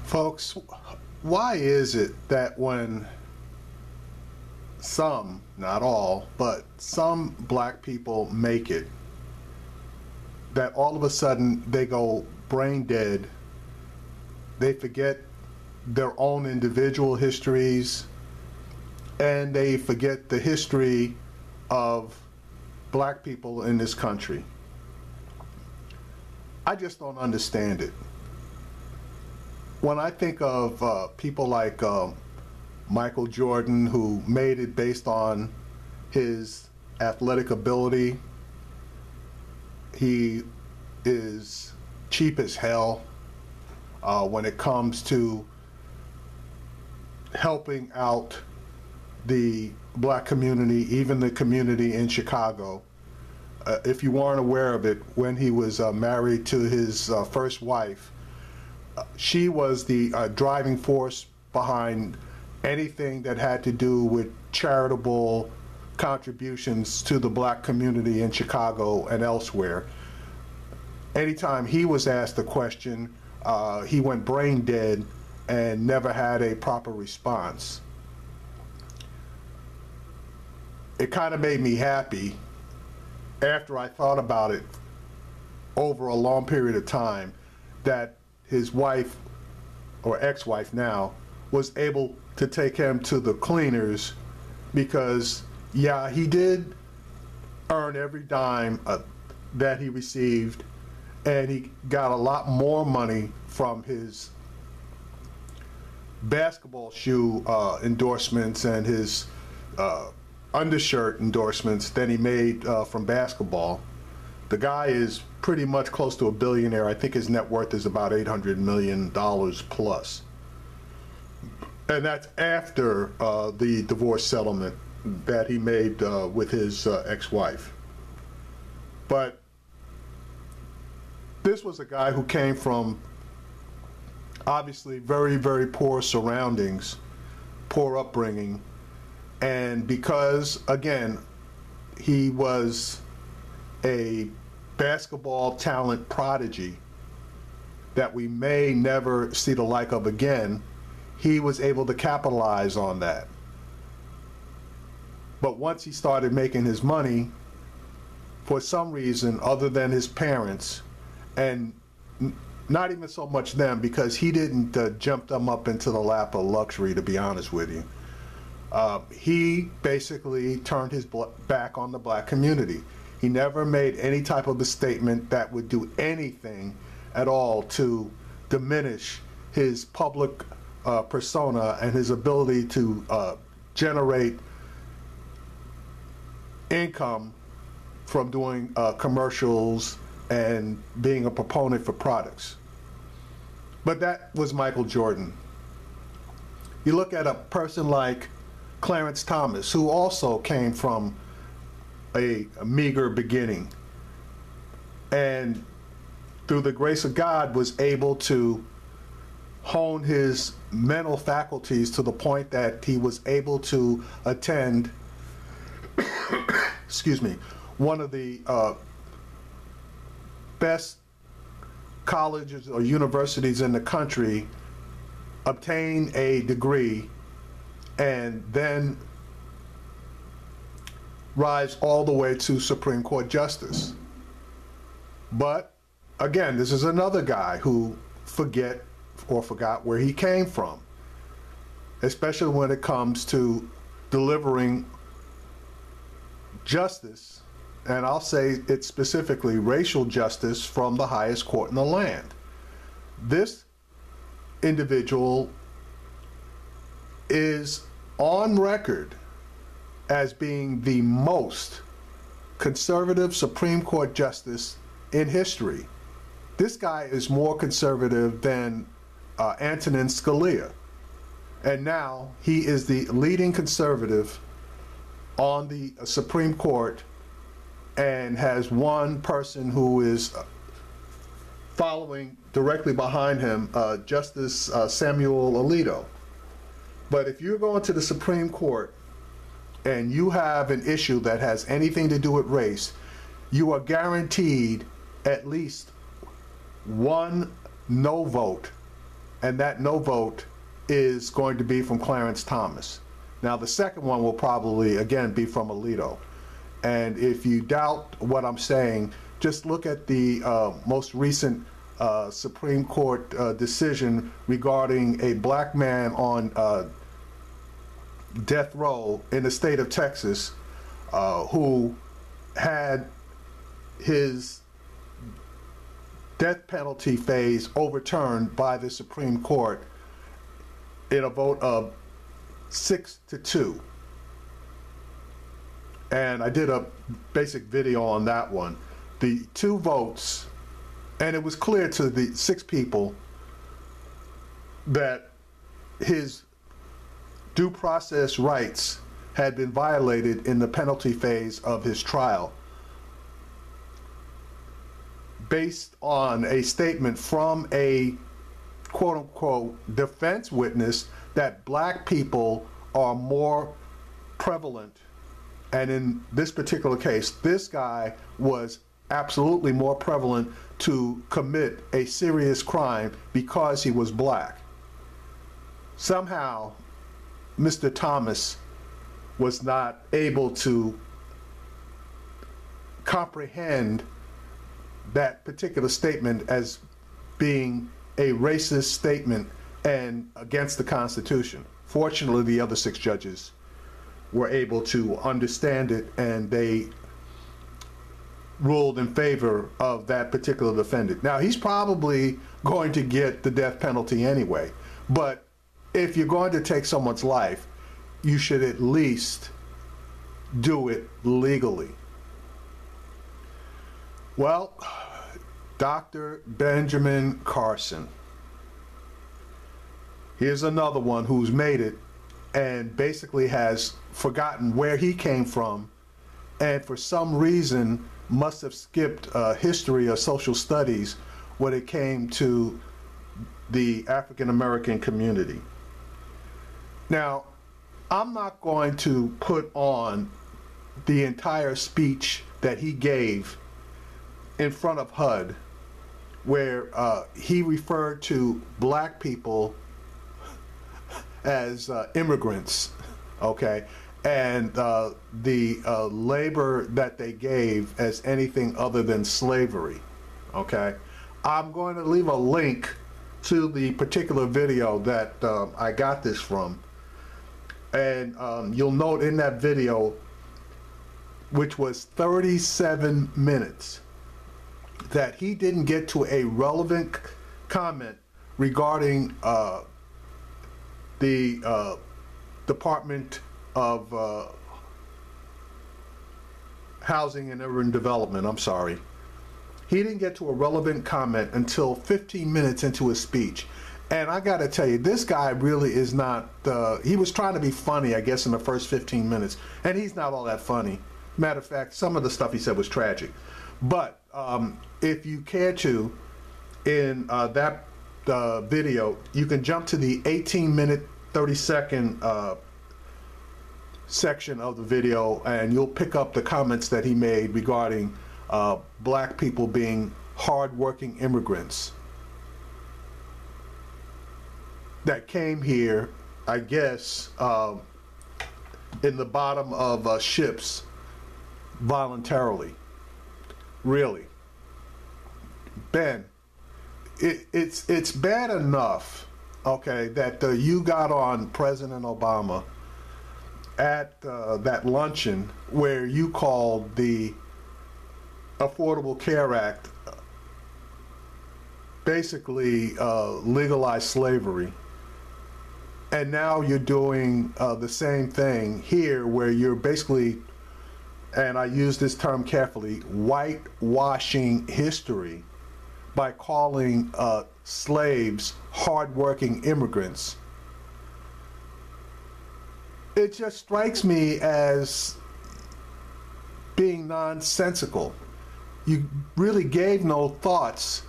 Folks, why is it that when some, not all, but some black people make it, that all of a sudden they go brain dead, they forget their own individual histories, and they forget the history of black people in this country? I just don't understand it. When I think of people like Michael Jordan, who made it based on his athletic ability, he is cheap as hell when it comes to helping out the black community, even the community in Chicago. If you weren't aware of it, when he was married to his first wife, she was the driving force behind anything that had to do with charitable contributions to the black community in Chicago and elsewhere. Anytime he was asked a question, he went brain dead and never had a proper response. It kind of made me happy after I thought about it over a long period of time that his wife, or ex-wife now, was able to take him to the cleaners, because yeah, he did earn every dime that he received, and he got a lot more money from his basketball shoe endorsements and his undershirt endorsements than he made from basketball. The guy is pretty much close to a billionaire. I think his net worth is about $800 million plus. And that's after the divorce settlement that he made with his ex-wife. But this was a guy who came from obviously very, very poor surroundings, poor upbringing, and because, again, he was a basketball talent prodigy that we may never see the like of again, he was able to capitalize on that. But once he started making his money, for some reason other than his parents, and not even so much them, because he didn't jump them up into the lap of luxury, to be honest with you. He basically turned his back on the black community. He never made any type of a statement that would do anything at all to diminish his public persona and his ability to generate income from doing commercials and being a proponent for products. But that was Michael Jordan. You look at a person like Clarence Thomas, who also came from a meager beginning, and through the grace of God was able to hone his mental faculties to the point that he was able to attend excuse me, one of the best colleges or universities in the country, obtain a degree, and then rise all the way to Supreme Court Justice. But again, this is another guy who forgot where he came from, especially when it comes to delivering justice, and I'll say it specifically racial justice, from the highest court in the land. This individual is on record as being the most conservative Supreme Court justice in history. This guy is more conservative than Antonin Scalia, and now he is the leading conservative on the Supreme Court, and has one person who is following directly behind him, Justice Samuel Alito. But if you're going to the Supreme Court and you have an issue that has anything to do with race, you are guaranteed at least one no vote and that no vote is going to be from Clarence Thomas. Now, the second one will probably, again, be from Alito. And if you doubt what I'm saying, just look at the most recent Supreme Court decision regarding a black man on death row in the state of Texas who had his death penalty phase overturned by the Supreme Court in a vote of 6-2. And I did a basic video on that one. The 2 votes, and it was clear to the 6 people that his due process rights had been violated in the penalty phase of his trial, based on a statement from a quote-unquote defense witness that black people are more prevalent. And in this particular case, this guy was absolutely more prevalent to commit a serious crime because he was black. Somehow, Mr. Thomas was not able to comprehend that particular statement as being a racist statement and against the Constitution. Fortunately, the other 6 judges were able to understand it, and they ruled in favor of that particular defendant. Now, he's probably going to get the death penalty anyway, but if you're going to take someone's life, you should at least do it legally. Well, Dr. Benjamin Carson. Here's another one who's made it and basically has forgotten where he came from, and for some reason must have skipped history or social studies when it came to the African American community. Now, I'm not going to put on the entire speech that he gave in front of HUD, where he referred to black people as immigrants, okay, and the labor that they gave as anything other than slavery, okay. I'm going to leave a link to the particular video that I got this from, and you'll note in that video, which was 37 minutes, that he didn't get to a relevant comment regarding the Department of Housing and Urban Development. I'm sorry. He didn't get to a relevant comment until 15 minutes into his speech. And I got to tell you, this guy really is not, he was trying to be funny, I guess, in the first 15 minutes. And he's not all that funny. Matter of fact, some of the stuff he said was tragic. But if you care to, in that video, you can jump to the 18-minute, 30-second section of the video, and you'll pick up the comments that he made regarding black people being hard-working immigrants that came here, I guess, in the bottom of ships voluntarily. Really, Ben, it's bad enough, okay, that you got on President Obama at that luncheon where you called the Affordable Care Act basically legalized slavery. And now you're doing the same thing here, where you're basically, and I use this term carefully, whitewashing history by calling slaves hardworking immigrants. It just strikes me as being nonsensical. You really gave no thoughts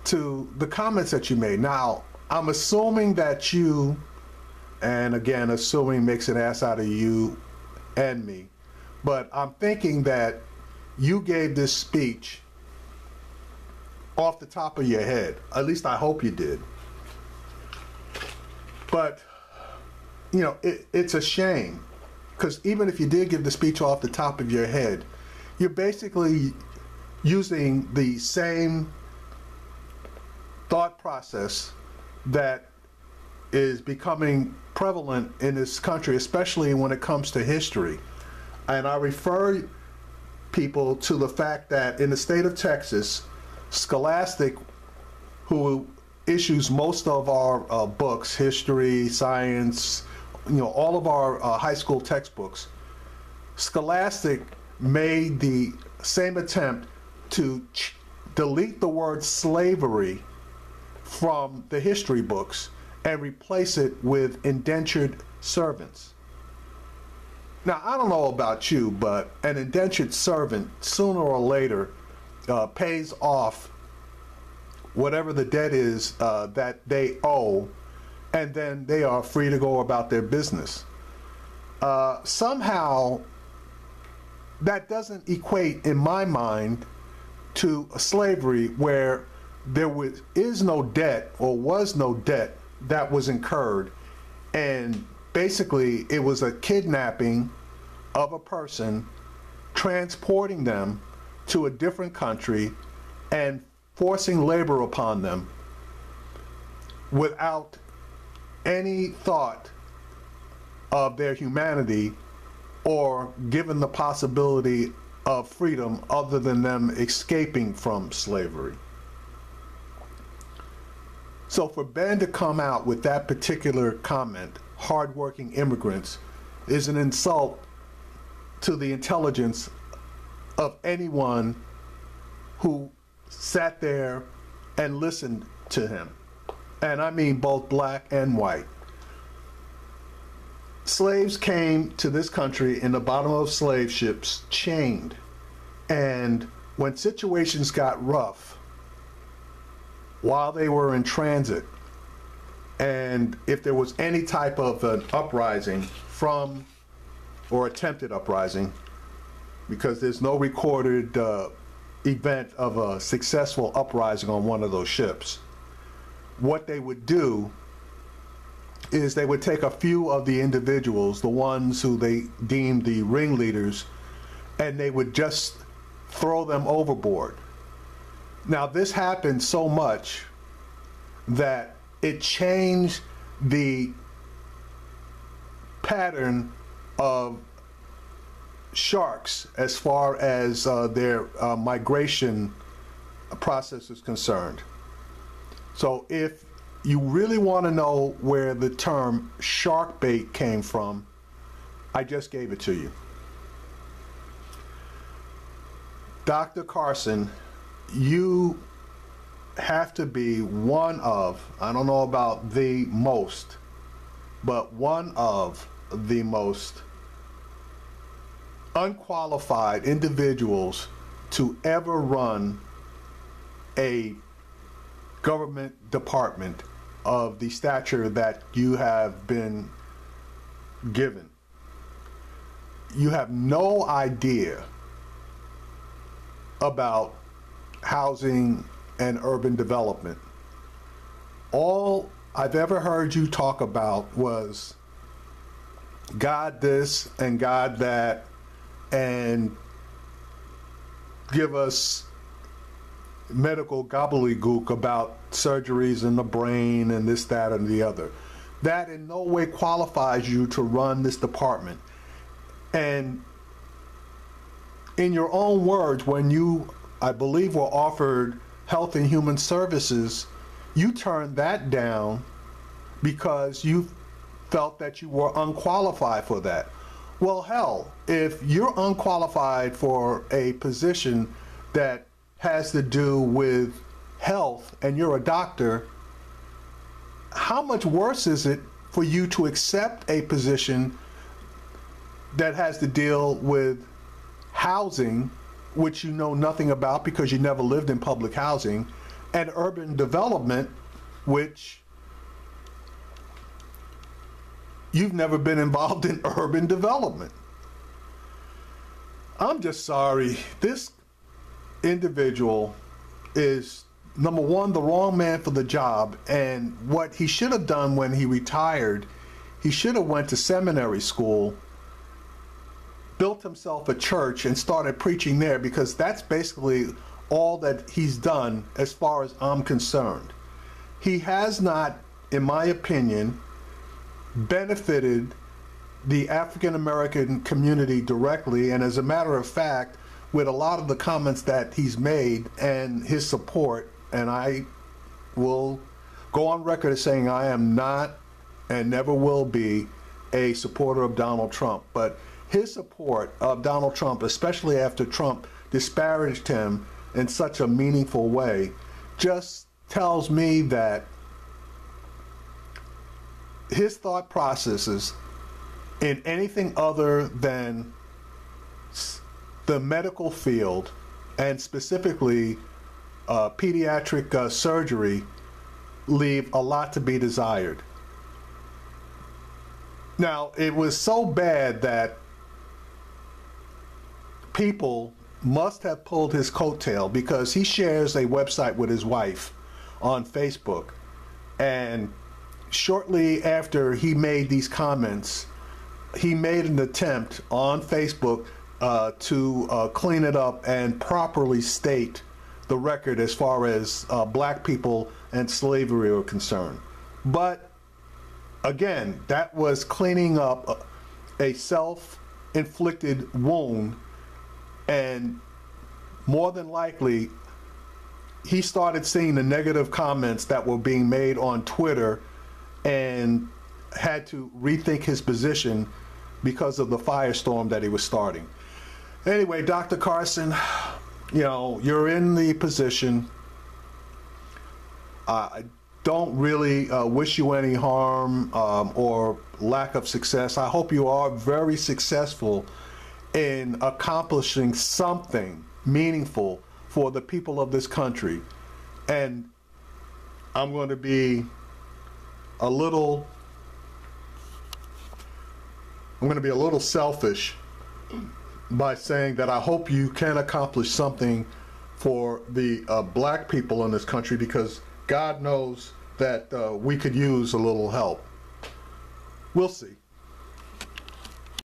to the comments that you made. Now, I'm assuming that you, and again, assuming makes an ass out of you and me, but I'm thinking that you gave this speech off the top of your head. At least I hope you did. But, you know, it's a shame, because even if you did give the speech off the top of your head, you're basically using the same thought process that is becoming prevalent in this country, especially when it comes to history. And I refer people to the fact that in the state of Texas, Scholastic, who issues most of our books, history, science, you know, all of our high school textbooks, Scholastic made the same attempt to delete the word slavery from the history books and replace it with indentured servants. Now, I don't know about you, but an indentured servant, sooner or later, pays off whatever the debt is that they owe, and then they are free to go about their business. Somehow, that doesn't equate, in my mind, to slavery, where there is no debt or was no debt that was incurred, and basically it was a kidnapping of a person, transporting them to a different country and forcing labor upon them without any thought of their humanity or given the possibility of freedom other than them escaping from slavery. So for Ben to come out with that particular comment, hardworking immigrants, is an insult to the intelligence of anyone who sat there and listened to him. And I mean both black and white. Slaves came to this country in the bottom of slave ships, chained. And when situations got rough, while they were in transit, and if there was any type of an uprising from, or attempted uprising, because there's no recorded event of a successful uprising on one of those ships, what they would do is they would take a few of the individuals, the ones who they deemed the ringleaders, and they would just throw them overboard. Now, this happened so much that it changed the pattern of sharks as far as their migration process is concerned. So if you really want to know where the term shark bait came from, I just gave it to you. Dr. Carson, you have to be one of, I don't know about the most, but one of the most unqualified individuals to ever run a government department of the stature that you have been given. You have no idea about housing and urban development. All I've ever heard you talk about was God this and God that, and give us medical gobbledygook about surgeries in the brain and this, that, and the other. That in no way qualifies you to run this department. And in your own words, when you, I believe, were offered Health and Human Services, you turned that down because you felt that you were unqualified for that. Well, hell, if you're unqualified for a position that has to do with health and you're a doctor, how much worse is it for you to accept a position that has to deal with housing, which you know nothing about because you never lived in public housing, and urban development, which you've never been involved in urban development? I'm just sorry. This individual is number one, the wrong man for the job. And what he should have done when he retired, he should have went to seminary school, built himself a church, and started preaching there, because that's basically all that he's done as far as I'm concerned. He has not, in my opinion, benefited the African American community directly, and as a matter of fact, with a lot of the comments that he's made and his support, and I will go on record as saying I am not and never will be a supporter of Donald Trump, but his support of Donald Trump, especially after Trump disparaged him in such a meaningful way, just tells me that his thought processes in anything other than the medical field, and specifically pediatric surgery, leave a lot to be desired. Now, it was so bad that people must have pulled his coattail, because he shares a website with his wife on Facebook, and shortly after he made these comments, he made an attempt on Facebook to clean it up and properly state the record as far as black people and slavery are concerned. But again, that was cleaning up a self-inflicted wound, and more than likely he started seeing the negative comments that were being made on Twitter and had to rethink his position because of the firestorm that he was starting. Anyway, Dr. Carson, you know, you're in the position. I don't really wish you any harm or lack of success. I hope you are very successful in accomplishing something meaningful for the people of this country. And I'm going to be a little selfish by saying that I hope you can accomplish something for the black people in this country, because God knows that we could use a little help. We'll see.